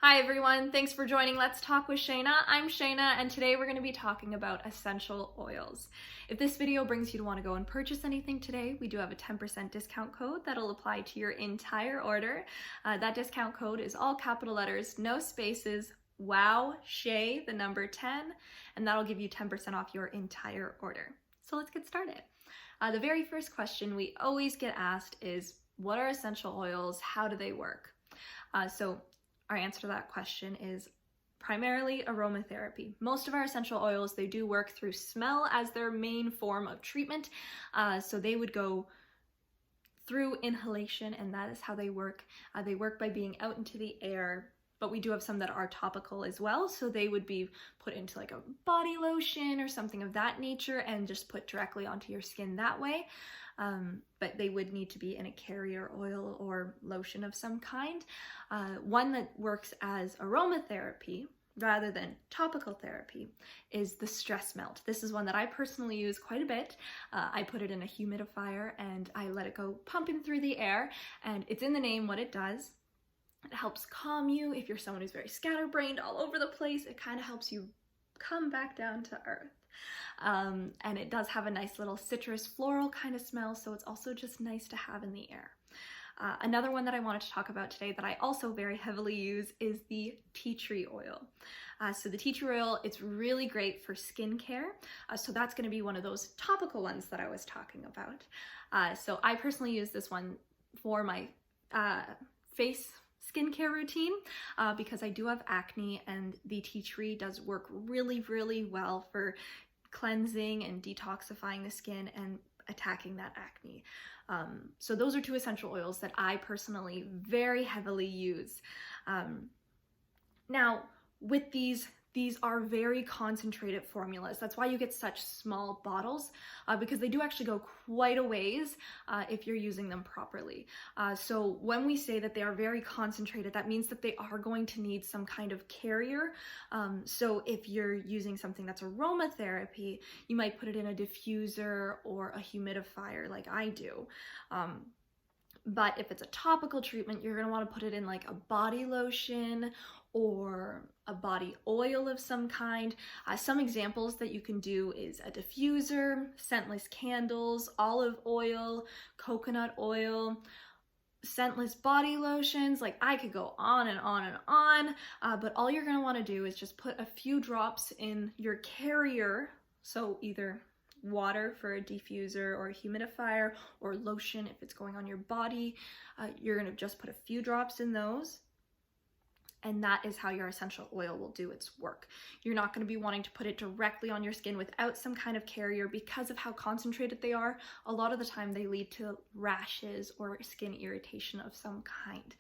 Hi everyone, thanks for joining Let's Talk with Shayna. I'm Shayna and today we're going to be talking about essential oils. If this video brings you to want to go and purchase anything today, we do have a 10% discount code that'll apply to your entire order. That discount code is all capital letters, no spaces, WOW Shay, the number 10, and that'll give you 10% off your entire order. So let's get started. The very first question we always get asked is, what are essential oils? How do they work? Our answer to that question is primarily aromatherapy. Most of our essential oils, they do work through smell as their main form of treatment. So they would go through inhalation, and that is how they work. They work by being out into the air, but we do have some that are topical as well. So they would be put into like a body lotion or something of that nature and just put directly onto your skin that way. But they would need to be in a carrier oil or lotion of some kind. One that works as aromatherapy rather than topical therapy is the stress melt. This is one that I personally use quite a bit. I put it in a humidifier and I let it go pumping through the air, and it's in the name what it does. It helps calm you. If you're someone who's very scatterbrained all over the place, it kind of helps you come back down to earth. And it does have a nice little citrus floral kind of smell, so it's also just nice to have in the air. Another one that I wanted to talk about today that I also very heavily use is the tea tree oil. So the tea tree oil, it's really great for skincare. So that's going to be one of those topical ones that I was talking about. So I personally use this one for my face skincare routine because I do have acne, and the tea tree does work really, really well for cleansing and detoxifying the skin and attacking that acne. So those are two essential oils that I personally very heavily use. Now, with these are very concentrated formulas. That's why you get such small bottles, because they do actually go quite a ways if you're using them properly. So when we say that they are very concentrated, that means that they are going to need some kind of carrier. So if you're using something that's aromatherapy, you might put it in a diffuser or a humidifier like I do. But if it's a topical treatment, you're going to want to put it in like a body lotion or a body oil of some kind. Some examples that you can do is a diffuser, scentless candles, olive oil, coconut oil, scentless body lotions. Like, I could go on and on and on, but all you're going to want to do is just put a few drops in your carrier. So either water for a diffuser or a humidifier, or lotion if it's going on your body. You're going to just put a few drops in those, and that is how your essential oil will do its work. You're not going to be wanting to put it directly on your skin without some kind of carrier because of how concentrated they are. A lot of the time they lead to rashes or skin irritation of some kind.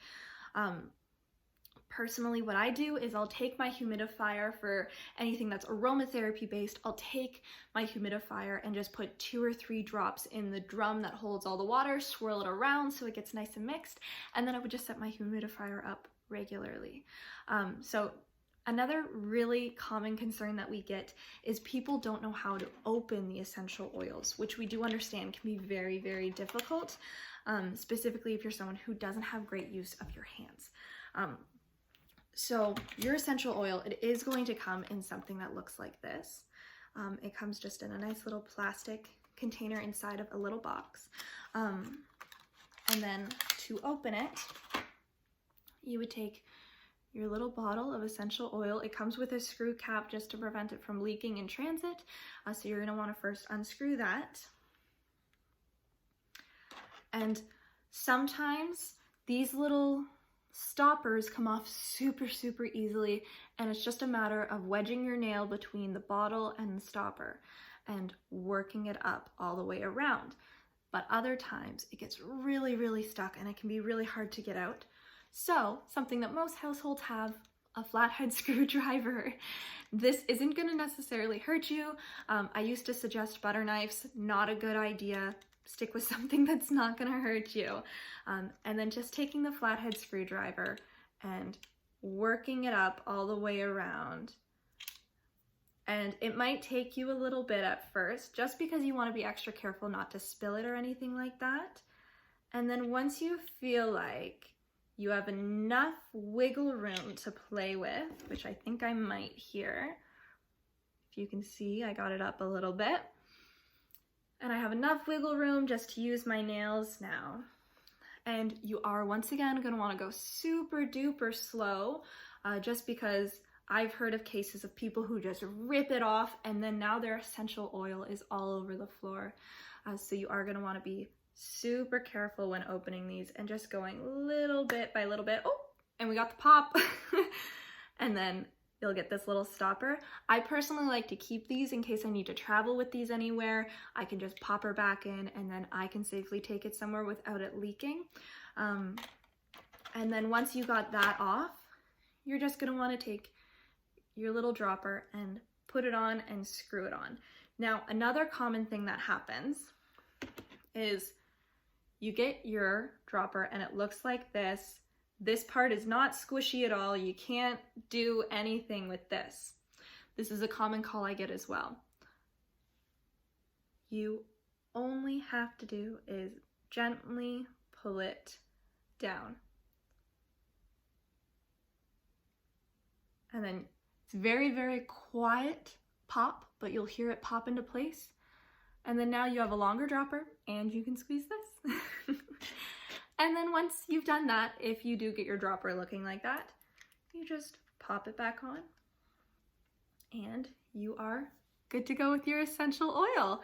Personally, what I do is I'll take my humidifier for anything that's aromatherapy based. I'll take my humidifier and just put 2 or 3 drops in the drum that holds all the water, swirl it around so it gets nice and mixed, and then I would just set my humidifier up regularly. So another really common concern that we get is people don't know how to open the essential oils, which we do understand can be very, very difficult, specifically if you're someone who doesn't have great use of your hands. So your essential oil, it is going to come in something that looks like this. It comes just in a nice little plastic container inside of a little box. And then to open it, you would take your little bottle of essential oil. It comes with a screw cap just to prevent it from leaking in transit. So you're going to want to first unscrew that. And sometimes these little stoppers come off super, super easily, and it's just a matter of wedging your nail between the bottle and the stopper and working it up all the way around. But other times it gets really, really stuck and it can be really hard to get out. So something that most households have, a flathead screwdriver. This isn't going to necessarily hurt you. I used to suggest butter knives, not a good idea. Stick with something that's not going to hurt you. And then just taking the flathead screwdriver and working it up all the way around. And it might take you a little bit at first, just because you want to be extra careful not to spill it or anything like that. And then once you feel like you have enough wiggle room to play with, which I think I might here. If you can see, I got it up a little bit. And I have enough wiggle room just to use my nails now. And you are once again gonna wanna go super duper slow, just because I've heard of cases of people who just rip it off and then now their essential oil is all over the floor. So you are gonna wanna be super careful when opening these and just going little bit by little bit. Oh, and we got the pop. And then you'll get this little stopper. I personally like to keep these in case I need to travel with these anywhere. I can just pop her back in and then I can safely take it somewhere without it leaking. And then once you got that off, you're just gonna wanna take your little dropper and put it on and screw it on. Now, another common thing that happens is you get your dropper and it looks like this. This part is not squishy at all. You can't do anything with this. This is a common call I get as well. You only have to do is gently pull it down. And then it's very, very quiet pop, but you'll hear it pop into place. And then now you have a longer dropper and you can squeeze this. And then once you've done that, if you do get your dropper looking like that, you just pop it back on and you are good to go with your essential oil.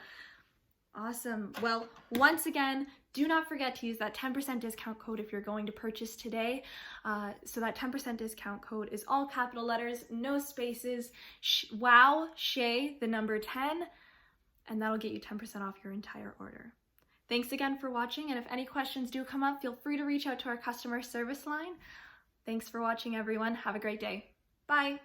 Awesome. Well, once again, do not forget to use that 10% discount code if you're going to purchase today. So that 10% discount code is all capital letters, no spaces, WOW, Shay, the number 10, and that'll get you 10% off your entire order. Thanks again for watching, and if any questions do come up, feel free to reach out to our customer service line. Thanks for watching, everyone. Have a great day. Bye.